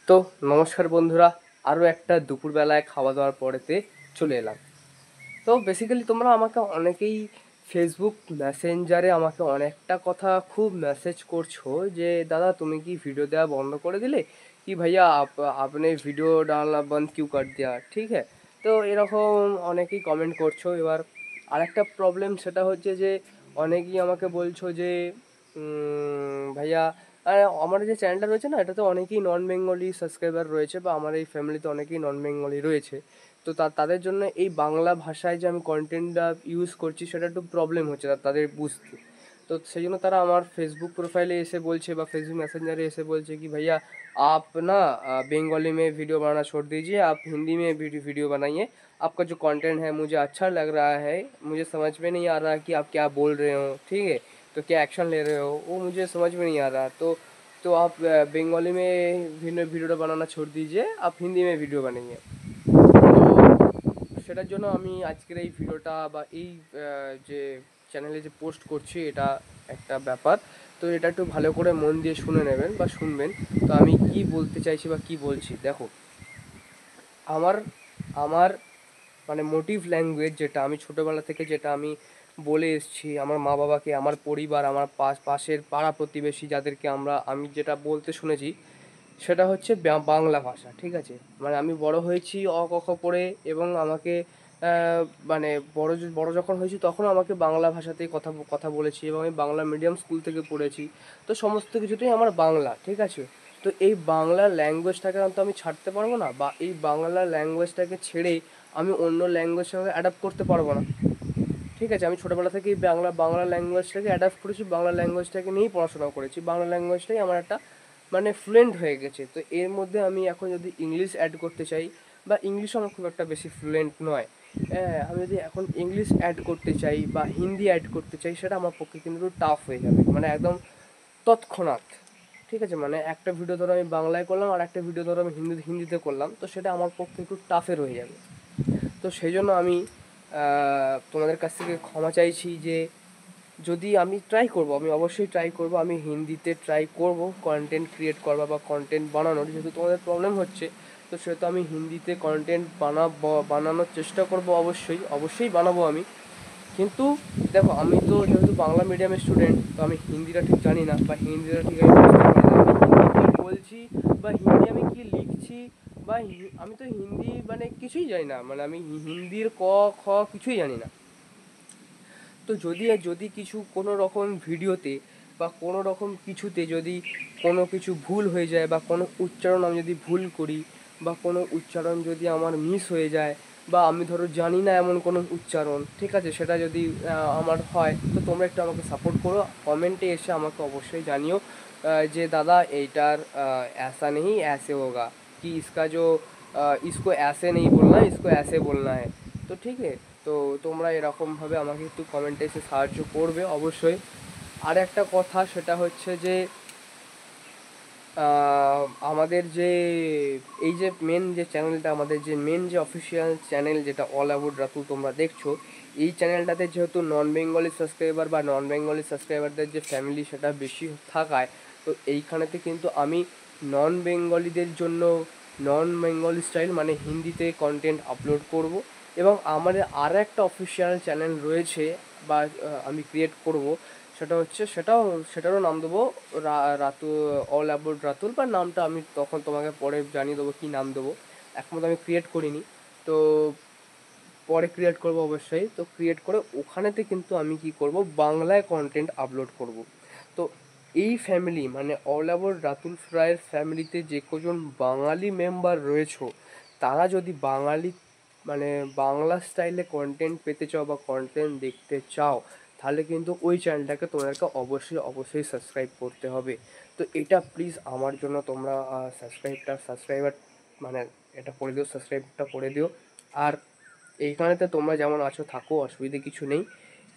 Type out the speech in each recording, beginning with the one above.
তো নমস্কার বন্ধুরা, আরও একটা দুপুরবেলায় খাওয়া দাওয়ার পরেতে চলে এলাম। তো বেসিক্যালি তোমরা আমাকে অনেকেই ফেসবুক মেসেঞ্জারে আমাকে অনেকটা কথা খুব মেসেজ করছো যে দাদা তুমি কি ভিডিও দেওয়া বন্ধ করে দিলে कि भैया आपने वीडियो डालना बंद क्यों कर दिया, ঠিক है। তো এরকম অনেকেই কমেন্ট করছো। এবার আরেকটা প্রবলেম সেটা হচ্ছে যে অনেকেই আমাকে বলছো যে ভাইয়া আমার যে চ্যানেলটা রয়েছে না, এটাতে অনেকেই নন বেঙ্গলি সাবস্ক্রাইবার রয়েছে, বা আমার এই ফ্যামিলিতে অনেকেই নন বেঙ্গলি রয়েছে। তো তাদের জন্য এই বাংলা ভাষায় যে আমি কন্টেন্টটা ইউজ করছি সেটা একটু প্রবলেম হচ্ছে তাদের বুঝতে। তো সেই জন্য তারা আমার फेसबुक प्रोफाइले ऐसे बोलছে বা फेसबुक मैसेंजर ऐसे बोलছে कि भैया आप ना बंगाली में वीडियो बनाना छोड़ दीजिए, आप हिंदी में वीडियो बनाइए। आपका जो कंटेंट है मुझे अच्छा लग रहा है, मुझे समझ में नहीं आ रहा कि आप क्या बोल रहे हो, ठीक है। तो क्या एक्शन ले रहे हो वो मुझे समझ में नहीं आ रहा। तो आप बंगाली में वीडियो बनाना छोड़ दीजिए, आप हिंदी में वीडियो बनाइए। তো সেটার জন্য আমি আজকের এই ভিডিওটা বা এই যে চ্যানেলে যে পোস্ট করছি এটা একটা ব্যাপার। তো এটা একটু ভালো করে মন দিয়ে শুনে নেবেন বা শুনবেন। তো আমি কি বলতে চাইছি বা কি বলছি দেখো, আমার আমার মানে মোটিভ ল্যাঙ্গুয়েজ যেটা আমি ছোটোবেলা থেকে যেটা আমি বলে এসেছি আমার মা বাবাকে, আমার পরিবার, আমার পাশের পাড়া প্রতিবেশী যাদেরকে আমি যেটা বলতে শুনেছি সেটা হচ্ছে বাংলা ভাষা, ঠিক আছে। মানে আমি বড় হয়েছি অ ক খ পড়ে, এবং আমাকে মানে বড় যখন হয়েছি তখন আমাকে বাংলা ভাষাতেই কথা কথা বলেছি, এবং আমি বাংলা মিডিয়াম স্কুল থেকে পড়েছি। তো সমস্ত কিছুতেই আমার বাংলা, ঠিক আছে। তো এই বাংলা ল্যাঙ্গুয়েজটাকে তো আমি ছাড়তে পারবো না, বা এই বাংলা ল্যাঙ্গুয়েজটাকে ছেড়ে আমি অন্য ল্যাঙ্গুয়েজের সঙ্গে অ্যাডাপ্ট করতে পারবো না, ঠিক আছে। আমি ছোটোবেলা থেকেই বাংলা ল্যাঙ্গুয়েজটাকে অ্যাডাপ্ট করেছি, বাংলা ল্যাঙ্গুয়েজটাকে নিয়েই পড়াশোনা করেছি, বাংলা ল্যাঙ্গুয়েজটাই আমার একটা মানে ফ্লুয়েন্ট হয়ে গেছে। তো এর মধ্যে আমি এখন যদি ইংলিশ অ্যাড করতে চাই, বা ইংলিশও আমার খুব একটা বেশি ফ্লুয়েন্ট নয়, হ্যাঁ, আমি যদি এখন ইংলিশ অ্যাড করতে চাই বা হিন্দি অ্যাড করতে চাই সেটা আমার পক্ষে কিন্তু একটু টাফ হয়ে যাবে, মানে একদম তৎক্ষণাৎ, ঠিক আছে। মানে একটা ভিডিও ধরো আমি বাংলায় করলাম আর একটা ভিডিও ধরো আমি হিন্দিতে করলাম, তো সেটা আমার পক্ষে একটু টাফের হয়ে যাবে। তো সেই জন্য আমি তোমাদের কাছ থেকে ক্ষমা চাইছি যে যদি আমি ট্রাই করব, আমি অবশ্যই ট্রাই করব, আমি হিন্দিতে ট্রাই করব কন্টেন্ট ক্রিয়েট করবা বা কন্টেন্ট বানানোর। যেহেতু তোমাদের প্রবলেম হচ্ছে, তো সেহেতু আমি হিন্দিতে কন্টেন্ট বানানোর চেষ্টা করব, অবশ্যই অবশ্যই বানাবো আমি। কিন্তু দেখো, আমি তো যেহেতু বাংলা মিডিয়ামের স্টুডেন্ট, তো আমি হিন্দিটা ঠিক জানি না, বা হিন্দিটা ঠিক আমি বুঝতে পারি না আমি হিন্দি কী বলছি বা হিন্দি আমি কী লিখছি, বা আমি তো হিন্দি মানে কিছুই জানি না, মানে আমি হিন্দির ক খ কিছুই জানি না। তো যদি যদি কিছু কোনো রকম ভিডিওতে বা কোনো রকম কিছুতে যদি কোনো কিছু ভুল হয়ে যায়, বা কোনো উচ্চারণ আমি যদি ভুল করি, বা কোনো উচ্চারণ যদি আমার মিস হয়ে যায়, বা আমি ধরো জানি না এমন কোনো উচ্চারণ, ঠিক আছে, সেটা যদি আমার হয়, তো তোমরা একটু আমাকে সাপোর্ট করো, কমেন্টে এসে আমাকে অবশ্যই জানিও যে দাদা এইটার ऐसा नहीं ऐसे होगा, कि इसका जो इसको ऐसे नहीं बोलना है, इसको ऐसे बोलना है। তো ঠিক আছে। তো তোমরা এরকমভাবে আমাকে একটু কমেন্টে এসে সাহায্য করবে অবশ্যই। আর একটা কথা সেটা হচ্ছে যে আমাদের যে এই যে মেন যে চ্যানেলটা, আমাদের যে মেন যে অফিসিয়াল চ্যানেল যেটা অল অ্যাবাউট রাতুল তোমরা দেখছো, এই চ্যানেলটাতে যেহেতু নন বেঙ্গলি সাবস্ক্রাইবার বা নন বেঙ্গলি সাবস্ক্রাইবারদের যে ফ্যামিলি সেটা বেশি থাকায়, তো এইখানেতে কিন্তু আমি নন বেঙ্গলিদের জন্য নন বেঙ্গলি স্টাইল মানে হিন্দিতে কন্টেন্ট আপলোড করব। এবং আমাদের আর একটা অফিসিয়াল চ্যানেল রয়েছে বা আমি ক্রিয়েট করব, সেটারও নাম দেবো রাতু অল অ্যাবাউট রাতুল, বা নামটা আমি তখন তোমাকে পরে জানিয়ে দেবো কী নাম দেবো। এখন আমি ক্রিয়েট করিনি, তো পরে ক্রিয়েট করবো অবশ্যই। তো ক্রিয়েট করে ওখানেতে কিন্তু আমি কি করব, বাংলায় কন্টেন্ট আপলোড করব। তো এই ফ্যামিলি মানে অল অ্যাবাউট রাতুল ফ্রাইয়ের ফ্যামিলিতে যে কজন বাঙালি মেম্বার রয়েছো, তারা যদি বাঙালি মানে বাংলা স্টাইলে কন্টেন্ট পেতে চাও বা কন্টেন্ট দেখতে চাও, তাহলে কিন্তু ওই চ্যানেলটাকে তোমাদেরকে অবশ্যই অবশ্যই সাবস্ক্রাইব করতে হবে। তো এটা প্লিজ আমার জন্য তোমরা সাবস্ক্রাইবার মানে এটা করে দিও, সাবস্ক্রাইবটা করে দিও। আর এইখানেতে তোমরা যেমন আছো থাকো, অসুবিধে কিছু নেই।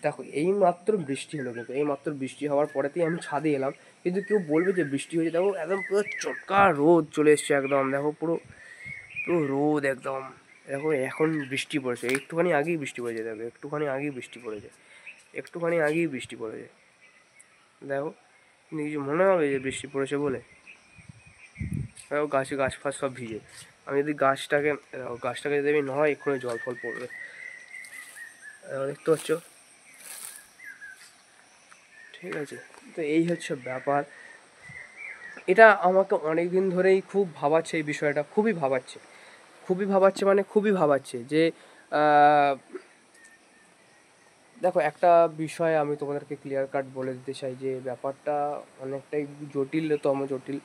দেখো, এই মাত্র বৃষ্টি হলো, কিন্তু এই মাত্র বৃষ্টি হওয়ার পরেতেই আমি ছাদে এলাম, কিন্তু কেউ বলবে যে বৃষ্টি হয়েছে। দেখো একদম পুরো চোখা রোদ চলে এসছে, একদম দেখো পুরো পুরো রোদ একদম। দেখো এখন বৃষ্টি পড়েছে, একটুখানি আগেই বৃষ্টি পড়েছে, দেখো একটুখানি আগেই বৃষ্টি পড়েছে, একটুখানি আগেই বৃষ্টি পড়েছে। দেখো, কিছু মনে হবে যে বৃষ্টি পড়েছে বলে? গাছে গাছ ফাছ সব ভিজে। আমি যদি গাছটাকে যদি আমি নয়, এক্ষুনি জল ফল পড়বে। দেখতে পাচ্ছ, ঠিক আছে। তো এই হচ্ছে ব্যাপার। এটা আমাকে অনেক দিন ধরেই খুব ভাবাচ্ছে, এই বিষয়টা খুবই ভাবাচ্ছে, খুবই ভাবাচ্ছে, মানে খুবই ভাবাচ্ছে যে দেখো, একটা বিষয় আমি তোমাদেরকে ক্লিয়ার কাট বলে দিতে চাই যে ব্যাপারটা অনেকটাই জটিলতম জটিল।